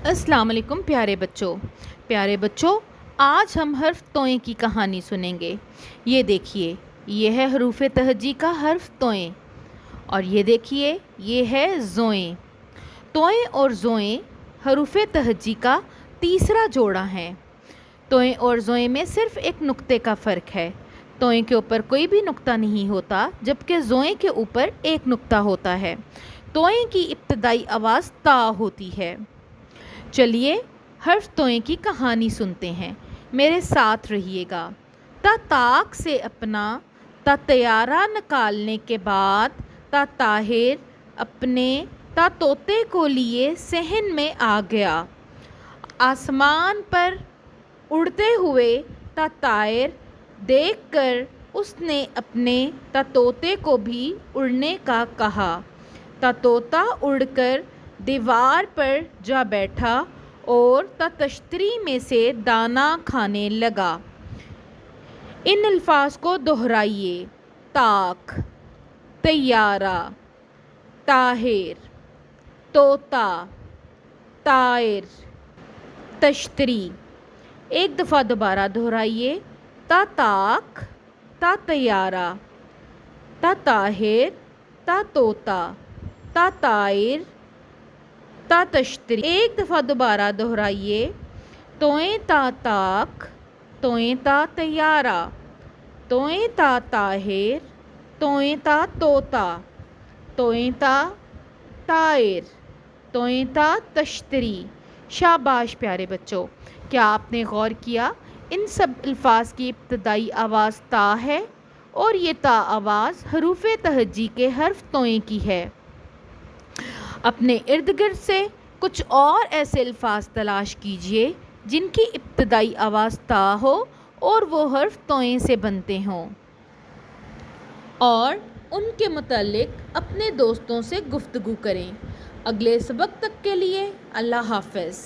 السلام علیکم پیارے بچوں آج ہم حرف توئیں کی کہانی سنیں گے۔ یہ دیکھیے، یہ ہے حروف تہجی کا حرف توئیں، اور یہ دیکھیے یہ ہے زوئیں۔ توئیں اور زوئیں حروف تہجی کا تیسرا جوڑا ہے۔ توئیں اور زوئیں میں صرف ایک نقطے کا فرق ہے۔ توئیں کے اوپر کوئی بھی نقطہ نہیں ہوتا، جبکہ زوئیں کے اوپر ایک نقطہ ہوتا ہے۔ توئیں کی ابتدائی آواز تا ہوتی ہے۔ چلیے حرف توئیں کی کہانی سنتے ہیں، میرے ساتھ رہیے گا۔ تا طاق سے اپنا، تا طیارہ نکالنے کے بعد، تا طاہر اپنے، تا طوطے کو لیے صحن میں آ گیا۔ آسمان پر اڑتے ہوئے تا طائر دیکھ کر اس نے اپنے تا طوطے کو بھی اڑنے کا کہا۔ تا طوطا اڑ کر دیوار پر جا بیٹھا اور تا تشتری میں سے دانا کھانے لگا۔ ان الفاظ کو دہرائیے: طاق، طیارہ، طاہر، طوطا، طائر، تشتری۔ ایک دفعہ دوبارہ دہرائیے: تا طاق، تا طیارہ، تا طاہر، تا طوطا، تا طائر، تا تشتری۔ ایک دفعہ دوبارہ دہرائیے: توئیں تا طاق، توئیں تا طیارہ، توئیں تا طاہر، توئیں تا طوطا، توئیں تا طائر، توئیں تا تشتری۔ شاباش پیارے بچوں، کیا آپ نے غور کیا؟ ان سب الفاظ کی ابتدائی آواز تا ہے، اور یہ تا آواز حروف تہجی کے حرف توئیں کی ہے۔ اپنے ارد گرد سے کچھ اور ایسے الفاظ تلاش کیجیے جن کی ابتدائی آواز تا ہو اور وہ حرف توئیں سے بنتے ہوں، اور ان کے متعلق اپنے دوستوں سے گفتگو کریں۔ اگلے سبق تک کے لیے اللہ حافظ۔